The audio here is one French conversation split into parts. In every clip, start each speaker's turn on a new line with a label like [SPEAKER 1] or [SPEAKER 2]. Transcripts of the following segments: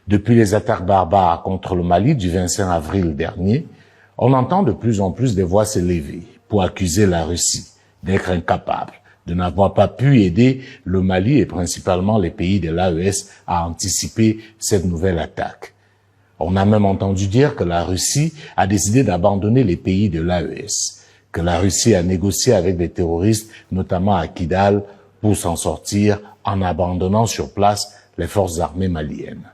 [SPEAKER 1] Depuis les attaques barbares contre le Mali du 25 avril dernier, on entend de plus en plus des voix s'élever pour accuser la Russie d'être incapable, de n'avoir pas pu aider le Mali et principalement les pays de l'AES à anticiper cette nouvelle attaque. On a même entendu dire que la Russie a décidé d'abandonner les pays de l'AES, que la Russie a négocié avec des terroristes, notamment à Kidal, pour s'en sortir en abandonnant sur place les forces armées maliennes.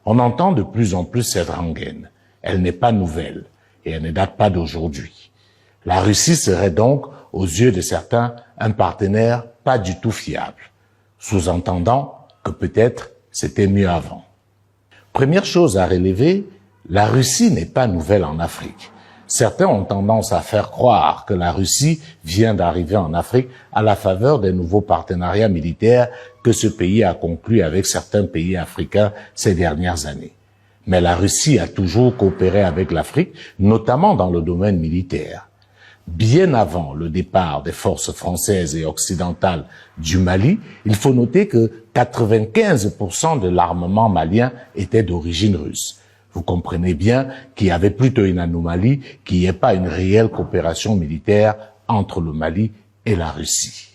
[SPEAKER 1] On entend de plus en plus cette rengaine. Elle n'est pas nouvelle et elle ne date pas d'aujourd'hui. La Russie serait donc, aux yeux de certains, un partenaire pas du tout fiable, sous-entendant que peut-être c'était mieux avant. Première chose à relever, la Russie n'est pas nouvelle en Afrique. Certains ont tendance à faire croire que la Russie vient d'arriver en Afrique à la faveur des nouveaux partenariats militaires que ce pays a conclus avec certains pays africains ces dernières années. Mais la Russie a toujours coopéré avec l'Afrique, notamment dans le domaine militaire. Bien avant le départ des forces françaises et occidentales du Mali, il faut noter que 95% de l'armement malien était d'origine russe. Vous comprenez bien qu'il y avait plutôt une anomalie, qu'il n'y ait pas une réelle coopération militaire entre le Mali et la Russie.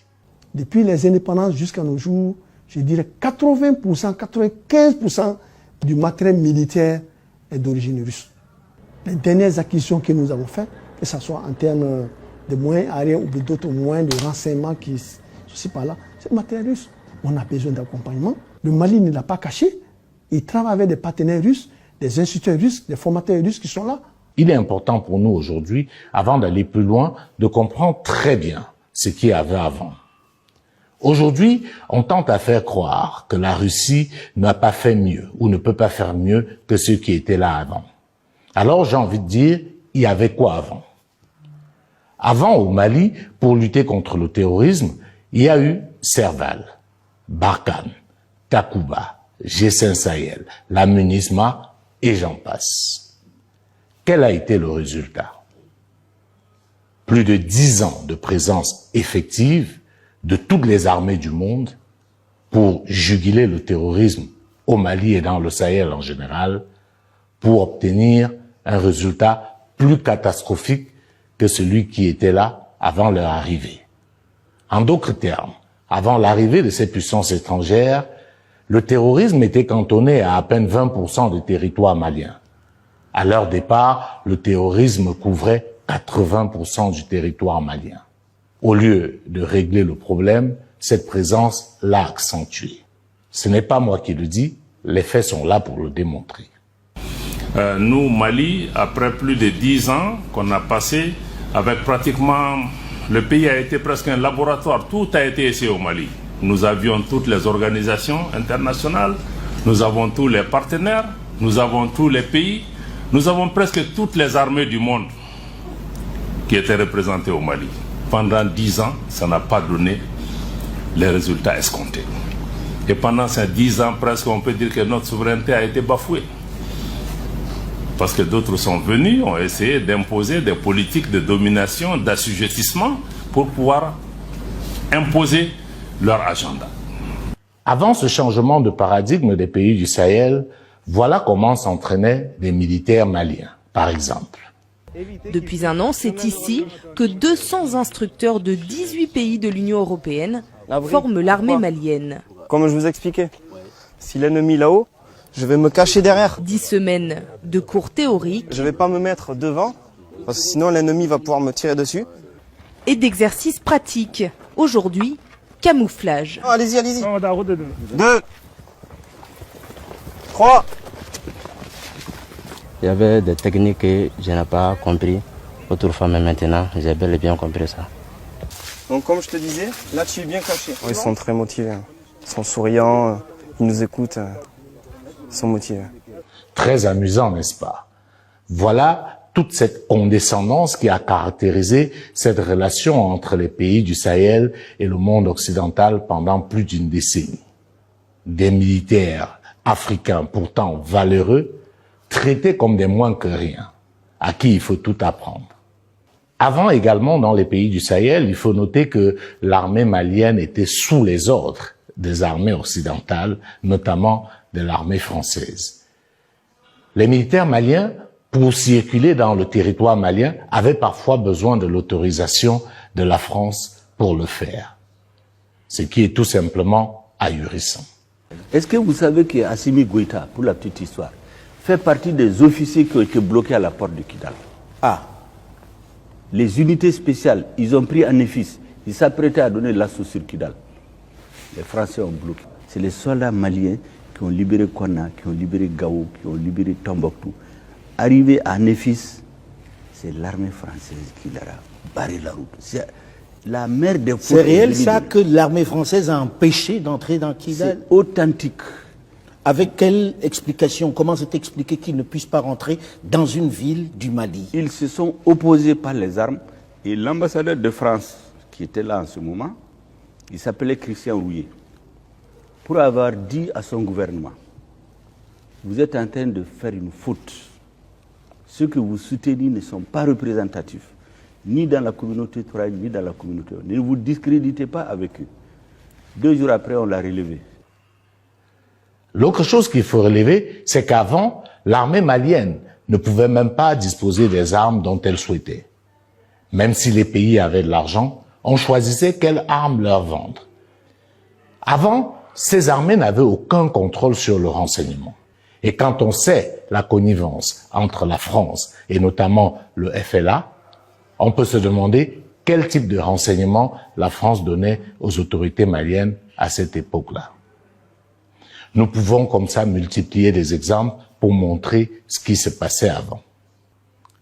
[SPEAKER 2] Depuis les indépendances jusqu'à nos jours, je dirais 80%, 95% du matériel militaire est d'origine russe. Les dernières acquisitions que nous avons faites, que ce soit en termes de moyens aériens ou d'autres moyens de renseignement qui sont par là, c'est le matériel russe. On a besoin d'accompagnement. Le Mali ne l'a pas caché. Il travaille avec des partenaires russes, des instituteurs russes, des formateurs russes qui sont là.
[SPEAKER 1] Il est important pour nous aujourd'hui, avant d'aller plus loin, de comprendre très bien ce qu'il y avait avant. Aujourd'hui, on tente à faire croire que la Russie n'a pas fait mieux ou ne peut pas faire mieux que ceux qui étaient là avant. Alors j'ai envie de dire, il y avait quoi avant? Avant, au Mali, pour lutter contre le terrorisme, il y a eu Serval, Barkhane, Takuba, G5 Sahel, la MINUSMA et j'en passe. Quel a été le résultat? Plus de 10 ans de présence effective de toutes les armées du monde pour juguler le terrorisme au Mali et dans le Sahel en général, pour obtenir un résultat plus catastrophique que celui qui était là avant leur arrivée. En d'autres termes, avant l'arrivée de ces puissances étrangères, le terrorisme était cantonné à peine 20% du territoire malien. À leur départ, le terrorisme couvrait 80% du territoire malien. Au lieu de régler le problème, cette présence l'a accentué. Ce n'est pas moi qui le dis, les faits sont là pour le démontrer.
[SPEAKER 3] Nous, Mali, après plus de 10 ans qu'on a passé, avec pratiquement, le pays a été presque un laboratoire, tout a été essayé au Mali. Nous avions toutes les organisations internationales, nous avons tous les partenaires, nous avons tous les pays, nous avons presque toutes les armées du monde qui étaient représentées au Mali. Pendant 10 ans, ça n'a pas donné les résultats escomptés. Et pendant ces 10 ans, presque, on peut dire que notre souveraineté a été bafouée. Parce que d'autres sont venus, ont essayé d'imposer des politiques de domination, d'assujettissement pour pouvoir imposer leur agenda.
[SPEAKER 1] Avant ce changement de paradigme des pays du Sahel, voilà comment s'entraînaient des militaires maliens, par exemple.
[SPEAKER 4] Depuis un an, c'est ici que 200 instructeurs de 18 pays de l'Union européenne forment l'armée malienne.
[SPEAKER 5] Comme je vous expliquais, si l'ennemi est là-haut, je vais me cacher derrière.
[SPEAKER 4] 10 semaines de cours théoriques.
[SPEAKER 5] Je ne vais pas me mettre devant, parce que sinon l'ennemi va pouvoir me tirer dessus.
[SPEAKER 4] Et d'exercices pratiques. Aujourd'hui, camouflage.
[SPEAKER 5] Oh, allez-y, allez-y. 2, 3.
[SPEAKER 6] Il y avait des techniques que je n'ai pas compris autrefois, mais maintenant, j'ai bel et bien compris ça.
[SPEAKER 5] Donc comme je te disais, là tu es bien caché. Ils sont très motivés, ils sont souriants, ils nous écoutent, ils sont motivés.
[SPEAKER 1] Très amusant, n'est-ce pas? Voilà toute cette condescendance qui a caractérisé cette relation entre les pays du Sahel et le monde occidental pendant plus d'une décennie. Des militaires africains pourtant valeureux, traités comme des moins que rien, à qui il faut tout apprendre. Avant également, dans les pays du Sahel, il faut noter que l'armée malienne était sous les ordres des armées occidentales, notamment de l'armée française. Les militaires maliens, pour circuler dans le territoire malien, avaient parfois besoin de l'autorisation de la France pour le faire. Ce qui est tout simplement ahurissant.
[SPEAKER 7] Est-ce que vous savez qu'Assimi Goïta, pour la petite histoire, fait partie des officiers qui ont été bloqués à la porte de Kidal? Ah, les unités spéciales, ils ont pris un éfice, ils s'apprêtaient à donner l'assaut sur Kidal. Les Français ont bloqué. C'est les soldats maliens qui ont libéré Konna, qui ont libéré Gao, qui ont libéré Tombouctou. Arrivé à Néfis, c'est l'armée française qui leur a barré la route. C'est la mer des
[SPEAKER 8] C'est réel ça que l'armée française a empêché d'entrer dans Kidal?
[SPEAKER 7] C'est authentique.
[SPEAKER 8] Avec quelle explication? Comment c'est expliqué qu'ils ne puissent pas rentrer dans une ville du Mali?
[SPEAKER 7] Ils se sont opposés par les armes et l'ambassadeur de France, qui était là en ce moment, il s'appelait Christian Rouillet, pour avoir dit à son gouvernement, vous êtes en train de faire une faute. Ceux que vous soutenez ne sont pas représentatifs, ni dans la communauté Touareg, ni dans la communauté. Ne vous discréditez pas avec eux. 2 jours après, on l'a relevé.
[SPEAKER 1] L'autre chose qu'il faut relever, c'est qu'avant, l'armée malienne ne pouvait même pas disposer des armes dont elle souhaitait. Même si les pays avaient de l'argent, on choisissait quelles armes leur vendre. Avant, ces armées n'avaient aucun contrôle sur le renseignement. Et quand on sait la connivence entre la France et notamment le FLA, on peut se demander quel type de renseignement la France donnait aux autorités maliennes à cette époque-là. Nous pouvons comme ça multiplier des exemples pour montrer ce qui se passait avant.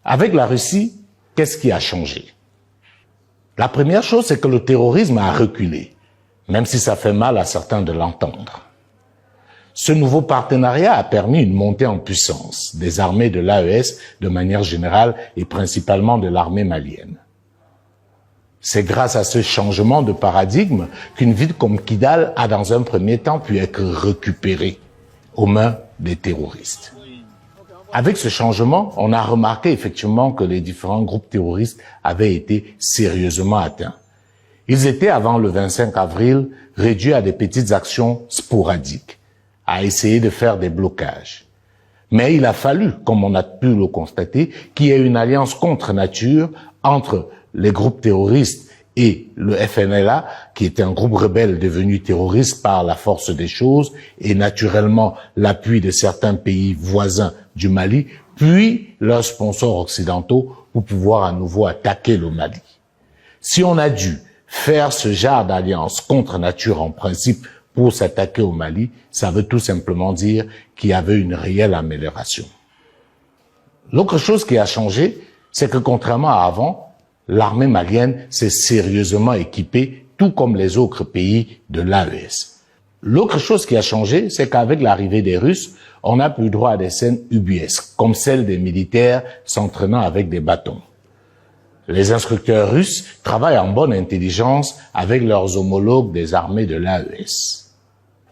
[SPEAKER 1] Avec la Russie, qu'est-ce qui a changé? La première chose, c'est que le terrorisme a reculé, même si ça fait mal à certains de l'entendre. Ce nouveau partenariat a permis une montée en puissance des armées de l'AES de manière générale et principalement de l'armée malienne. C'est grâce à ce changement de paradigme qu'une ville comme Kidal a dans un premier temps pu être récupérée aux mains des terroristes. Avec ce changement, on a remarqué effectivement que les différents groupes terroristes avaient été sérieusement atteints. Ils étaient avant le 25 avril réduits à des petites actions sporadiques, à essayer de faire des blocages. Mais il a fallu, comme on a pu le constater, qu'il y ait une alliance contre nature entre les groupes terroristes et le FNLA, qui était un groupe rebelle devenu terroriste par la force des choses, et naturellement l'appui de certains pays voisins du Mali, puis leurs sponsors occidentaux pour pouvoir à nouveau attaquer le Mali. Si on a dû faire ce genre d'alliance contre nature en principe pour s'attaquer au Mali, ça veut tout simplement dire qu'il y avait une réelle amélioration. L'autre chose qui a changé, c'est que contrairement à avant, l'armée malienne s'est sérieusement équipée, tout comme les autres pays de l'AES. L'autre chose qui a changé, c'est qu'avec l'arrivée des Russes, on n'a plus droit à des scènes ubuesques, comme celles des militaires s'entraînant avec des bâtons. Les instructeurs russes travaillent en bonne intelligence avec leurs homologues des armées de l'AES.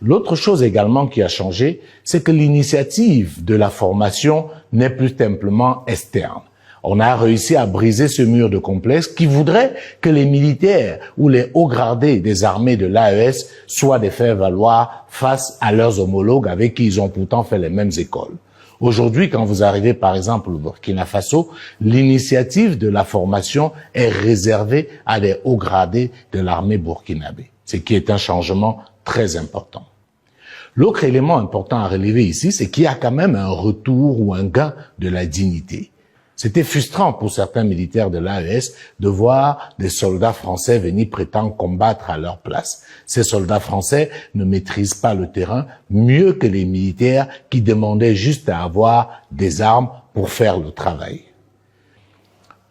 [SPEAKER 1] L'autre chose également qui a changé, c'est que l'initiative de la formation n'est plus simplement externe. On a réussi à briser ce mur de complexe qui voudrait que les militaires ou les hauts gradés des armées de l'AES soient des faire-valoir face à leurs homologues avec qui ils ont pourtant fait les mêmes écoles. Aujourd'hui, quand vous arrivez par exemple au Burkina Faso, l'initiative de la formation est réservée à des hauts gradés de l'armée burkinabé, ce qui est un changement très important. L'autre élément important à relever ici, c'est qu'il y a quand même un retour ou un gain de la dignité. C'était frustrant pour certains militaires de l'AES de voir des soldats français venir prétendre combattre à leur place. Ces soldats français ne maîtrisent pas le terrain mieux que les militaires qui demandaient juste à avoir des armes pour faire le travail.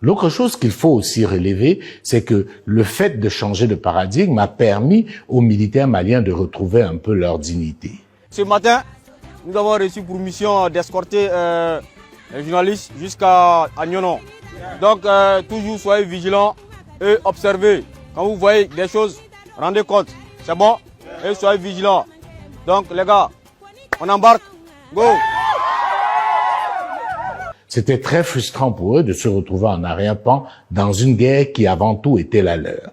[SPEAKER 1] L'autre chose qu'il faut aussi relever, c'est que le fait de changer de paradigme a permis aux militaires maliens de retrouver un peu leur dignité.
[SPEAKER 5] Ce matin, nous avons reçu pour mission d'escorter les journalistes jusqu'à Agnonon. Donc, toujours soyez vigilants et observez. Quand vous voyez des choses, rendez compte. C'est bon? Et soyez vigilants. Donc, les gars, on embarque. Go!
[SPEAKER 1] C'était très frustrant pour eux de se retrouver en arrière-plan dans une guerre qui avant tout était la leur.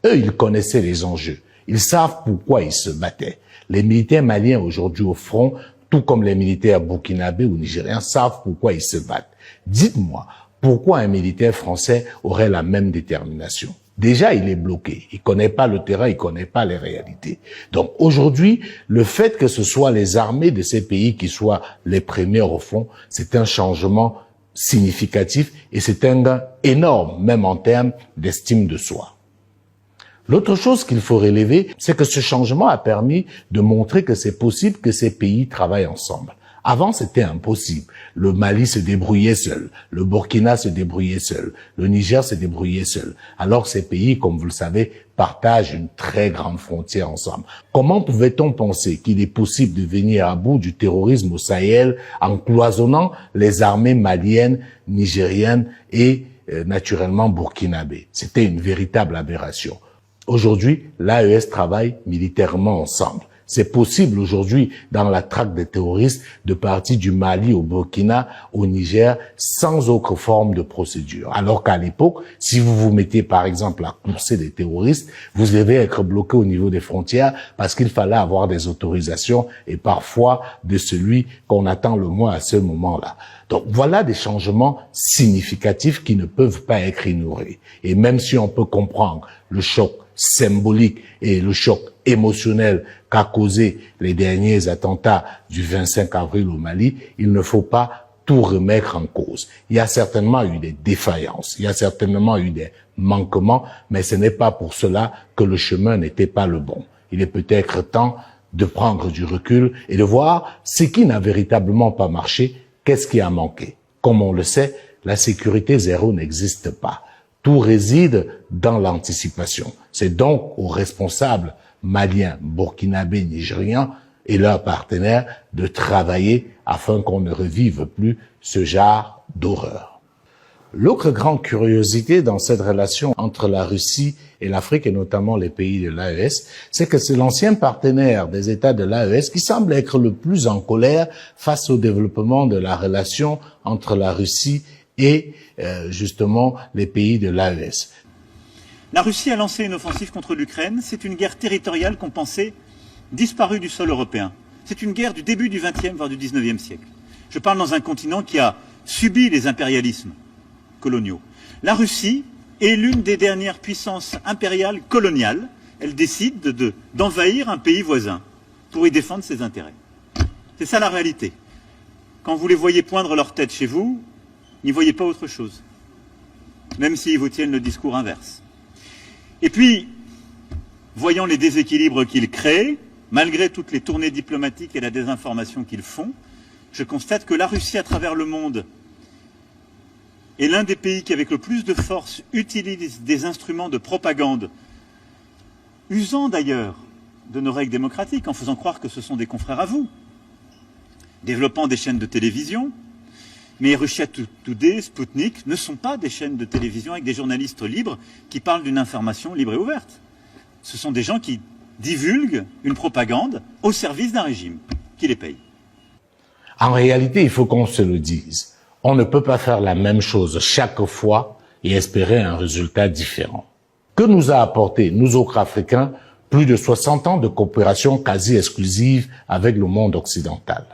[SPEAKER 1] Eux, ils connaissaient les enjeux. Ils savent pourquoi ils se battaient. Les militaires maliens aujourd'hui au front, tout comme les militaires burkinabés ou nigériens, savent pourquoi ils se battent. Dites-moi, pourquoi un militaire français aurait la même détermination? Déjà, il est bloqué. Il connaît pas le terrain, il connaît pas les réalités. Donc, aujourd'hui, le fait que ce soit les armées de ces pays qui soient les premières au fond, c'est un changement significatif et c'est un gain énorme, même en termes d'estime de soi. L'autre chose qu'il faut relever, c'est que ce changement a permis de montrer que c'est possible que ces pays travaillent ensemble. Avant, c'était impossible. Le Mali se débrouillait seul, le Burkina se débrouillait seul, le Niger se débrouillait seul. Alors ces pays, comme vous le savez, partagent une très grande frontière ensemble. Comment pouvait-on penser qu'il est possible de venir à bout du terrorisme au Sahel en cloisonnant les armées maliennes, nigériennes et naturellement burkinabées? C'était une véritable aberration. Aujourd'hui, l'AES travaille militairement ensemble. C'est possible aujourd'hui, dans la traque des terroristes, de partir du Mali au Burkina, au Niger, sans autre forme de procédure. Alors qu'à l'époque, si vous vous mettiez par exemple à courser des terroristes, vous devez être bloqué au niveau des frontières parce qu'il fallait avoir des autorisations et parfois de celui qu'on attend le moins à ce moment-là. Donc voilà des changements significatifs qui ne peuvent pas être ignorés. Et même si on peut comprendre le choc symbolique et le choc émotionnel qu'a causé les derniers attentats du 25 avril au Mali, il ne faut pas tout remettre en cause. Il y a certainement eu des défaillances, il y a certainement eu des manquements, mais ce n'est pas pour cela que le chemin n'était pas le bon. Il est peut-être temps de prendre du recul et de voir ce qui n'a véritablement pas marché, qu'est-ce qui a manqué. Comme on le sait, la sécurité zéro n'existe pas. Tout réside dans l'anticipation. C'est donc aux responsables maliens, burkinabés, nigérians et leurs partenaires de travailler afin qu'on ne revive plus ce genre d'horreur. L'autre grande curiosité dans cette relation entre la Russie et l'Afrique et notamment les pays de l'AES, c'est que c'est l'ancien partenaire des États de l'AES qui semble être le plus en colère face au développement de la relation entre la Russie et justement les pays de l'AES.
[SPEAKER 9] La Russie a lancé une offensive contre l'Ukraine. C'est une guerre territoriale qu'on pensait disparue du sol européen. C'est une guerre du début du XXe, voire du XIXe siècle. Je parle dans un continent qui a subi les impérialismes coloniaux. La Russie est l'une des dernières puissances impériales coloniales. Elle décide d'envahir un pays voisin pour y défendre ses intérêts. C'est ça la réalité. Quand vous les voyez poindre leur tête chez vous, n'y voyez pas autre chose, même s'ils vous tiennent le discours inverse. Et puis, voyant les déséquilibres qu'ils créent, malgré toutes les tournées diplomatiques et la désinformation qu'ils font, je constate que la Russie, à travers le monde, est l'un des pays qui, avec le plus de force, utilise des instruments de propagande, usant d'ailleurs de nos règles démocratiques, en faisant croire que ce sont des confrères à vous, développant des chaînes de télévision. Mais Russia Today, Sputnik ne sont pas des chaînes de télévision avec des journalistes libres qui parlent d'une information libre et ouverte. Ce sont des gens qui divulguent une propagande au service d'un régime qui les paye.
[SPEAKER 1] En réalité, il faut qu'on se le dise. On ne peut pas faire la même chose chaque fois et espérer un résultat différent. Que nous a apporté, nous autres Africains, plus de 60 ans de coopération quasi exclusive avec le monde occidental?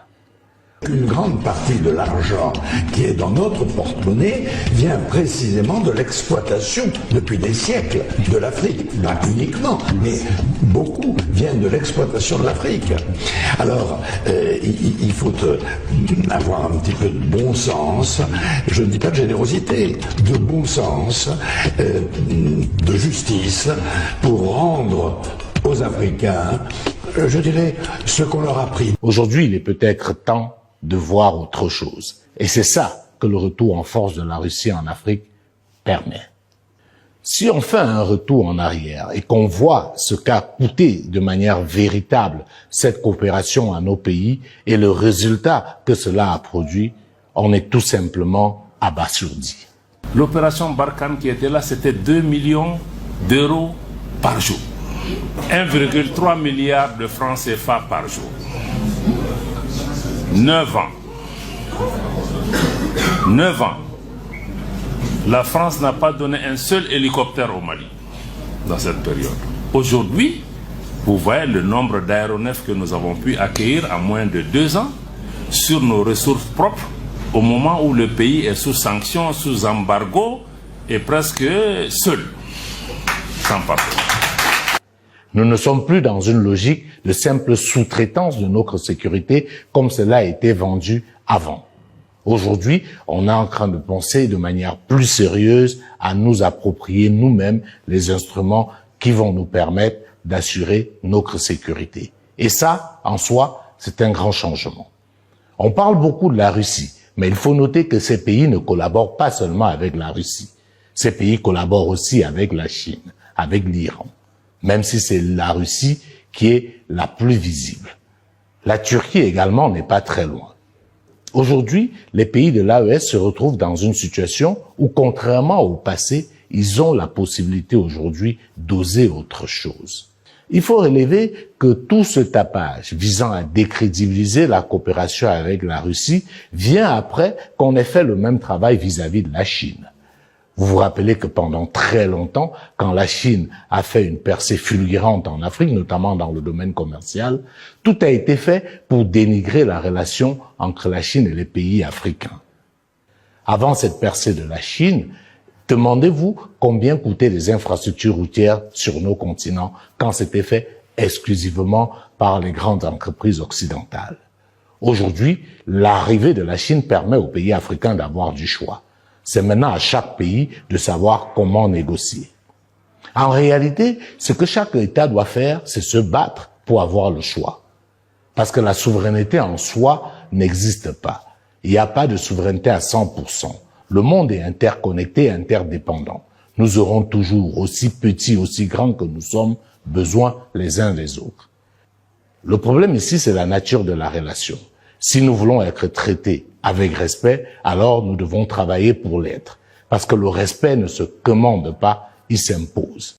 [SPEAKER 10] Une grande partie de l'argent qui est dans notre porte-monnaie vient précisément de l'exploitation depuis des siècles de l'Afrique. Pas uniquement, mais beaucoup viennent de l'exploitation de l'Afrique. Alors, il faut avoir un petit peu de bon sens, je ne dis pas de générosité, de bon sens, de justice, pour rendre aux Africains, je dirais, ce qu'on leur a pris.
[SPEAKER 1] Aujourd'hui, il est peut-être temps de voir autre chose. Et c'est ça que le retour en force de la Russie en Afrique permet. Si on fait un retour en arrière et qu'on voit ce qu'a coûté de manière véritable cette coopération à nos pays et le résultat que cela a produit, on est tout simplement abasourdi.
[SPEAKER 3] L'opération Barkhane qui était là, c'était 2 millions d'euros par jour. 1,3 milliard de francs CFA par jour. 9 ans. 9 ans. La France n'a pas donné un seul hélicoptère au Mali dans cette période. Aujourd'hui, vous voyez le nombre d'aéronefs que nous avons pu accueillir en moins de 2 ans. sur nos ressources propres au moment où le pays est sous sanctions, sous embargo et presque seul, sans partenaire.
[SPEAKER 1] Nous ne sommes plus dans une logique de simple sous-traitance de notre sécurité comme cela a été vendu avant. Aujourd'hui, on est en train de penser de manière plus sérieuse à nous approprier nous-mêmes les instruments qui vont nous permettre d'assurer notre sécurité. Et ça, en soi, c'est un grand changement. On parle beaucoup de la Russie, mais il faut noter que ces pays ne collaborent pas seulement avec la Russie. Ces pays collaborent aussi avec la Chine, avec l'Iran, même si c'est la Russie qui est la plus visible. La Turquie également n'est pas très loin. Aujourd'hui, les pays de l'AES se retrouvent dans une situation où, contrairement au passé, ils ont la possibilité aujourd'hui d'oser autre chose. Il faut relever que tout ce tapage visant à décrédibiliser la coopération avec la Russie vient après qu'on ait fait le même travail vis-à-vis de la Chine. Vous vous rappelez que pendant très longtemps, quand la Chine a fait une percée fulgurante en Afrique, notamment dans le domaine commercial, tout a été fait pour dénigrer la relation entre la Chine et les pays africains. Avant cette percée de la Chine, demandez-vous combien coûtaient les infrastructures routières sur nos continents quand c'était fait exclusivement par les grandes entreprises occidentales. Aujourd'hui, l'arrivée de la Chine permet aux pays africains d'avoir du choix. C'est maintenant à chaque pays de savoir comment négocier. En réalité, ce que chaque État doit faire, c'est se battre pour avoir le choix. Parce que la souveraineté en soi n'existe pas. Il n'y a pas de souveraineté à 100%. Le monde est interconnecté et interdépendant. Nous aurons toujours, aussi petits, aussi grands que nous sommes, besoin les uns des autres. Le problème ici, c'est la nature de la relation. Si nous voulons être traités avec respect, alors nous devons travailler pour l'être. Parce que le respect ne se commande pas, il s'impose.